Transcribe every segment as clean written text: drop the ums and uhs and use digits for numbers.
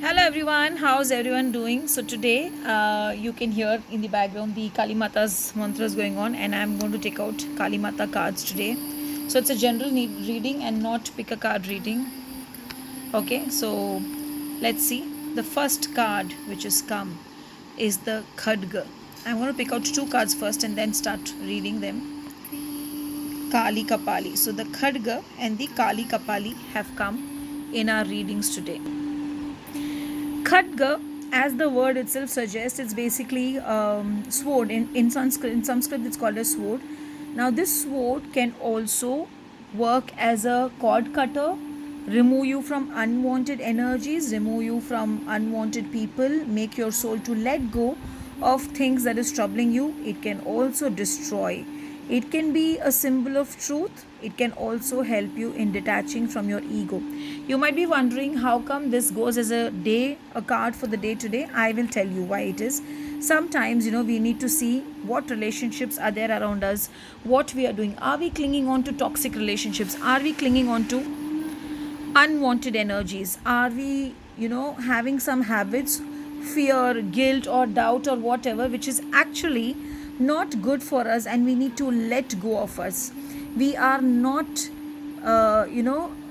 Hello everyone, how's everyone doing? So today you can hear in the background the Kali Mata's mantras going on, and I'm going to take out Kali Mata cards today. So it's a general need reading and not pick a card reading. Okay, so let's see. The first card which has come is the Khadga. I'm going to pick out two cards first and then start reading them. Kali Kapali. So the Khadga and the Kali Kapali have come in our readings today. Khadga, as the word itself suggests, it's basically sword. In Sanskrit, it's called a sword. Now, this sword can also work as a cord cutter, remove you from unwanted energies, remove you from unwanted people, make your soul to let go of things that is troubling you. It can also destroy. It can be a symbol of truth. It can also help you in detaching from your ego. You might be wondering how come this goes as a card for the day today. I will tell you why it is. Sometimes, we need to see what relationships are there around us, what we are doing. Are we clinging on to toxic relationships? Are we clinging on to unwanted energies? Are we, having some habits, fear, guilt, or doubt, or whatever, which is actually not good for us, and we need to let go of us? We are not,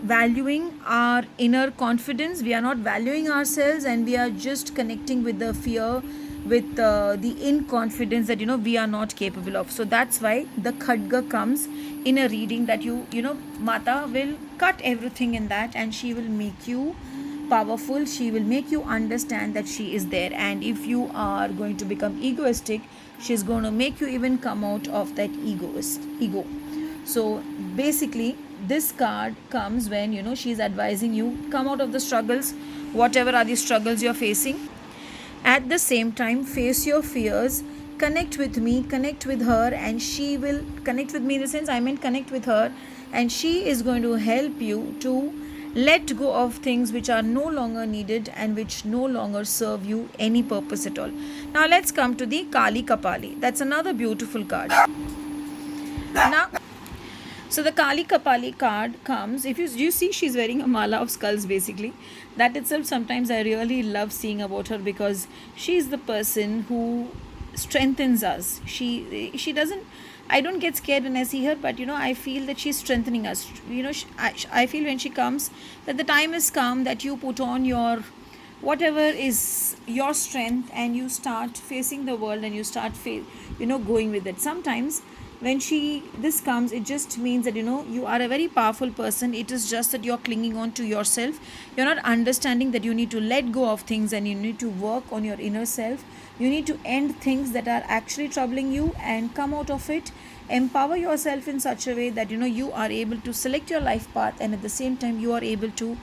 valuing our inner confidence. We are not valuing ourselves, and we are just connecting with the fear, with the inconfidence that we are not capable of. So that's why the khadga comes in a reading, that Mata will cut everything in that, and she will make you powerful. She will make you understand that she is there, and if you are going to become egoistic, she's going to make you even come out of that ego. So basically, this card comes when she's advising you, come out of the struggles, whatever are the struggles you're facing. At the same time, face your fears, connect with me, connect with her, and she will connect with me. In the sense, I meant connect with her, and she is going to help you to let go of things which are no longer needed and which no longer serve you any purpose at all. Now let's come to the Kali Kapali. That's another beautiful card. Now, so the Kali Kapali card comes, if you see, she's wearing a mala of skulls basically. That itself, sometimes I really love seeing about her, because she is the person who strengthens us. She doesn't, I don't get scared when I see her, but I feel that she's strengthening us. I feel when she comes that the time has come that you put on your whatever is your strength, and you start facing the world, and you start going with it. Sometimes when this comes, it just means that you are a very powerful person. It is just that you're clinging on to yourself. You're not understanding that you need to let go of things, and you need to work on your inner self. You need to end things that are actually troubling you and come out of it. Empower yourself in such a way that you are able to select your life path, and at the same time you are able to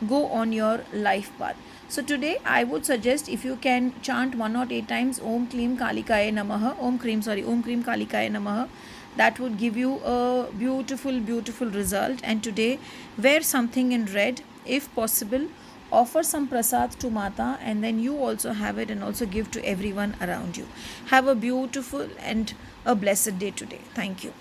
go on your life path. So today I would suggest, if you can chant 108 times Om Kleem Kalikaye Namaha, Om Kleem Kalikaye Namaha, that would give you a beautiful result. And today, wear something in red if possible. Offer some prasad to Mata, and then you also have it, and also give to everyone around you. Have a beautiful and a blessed day today. Thank you.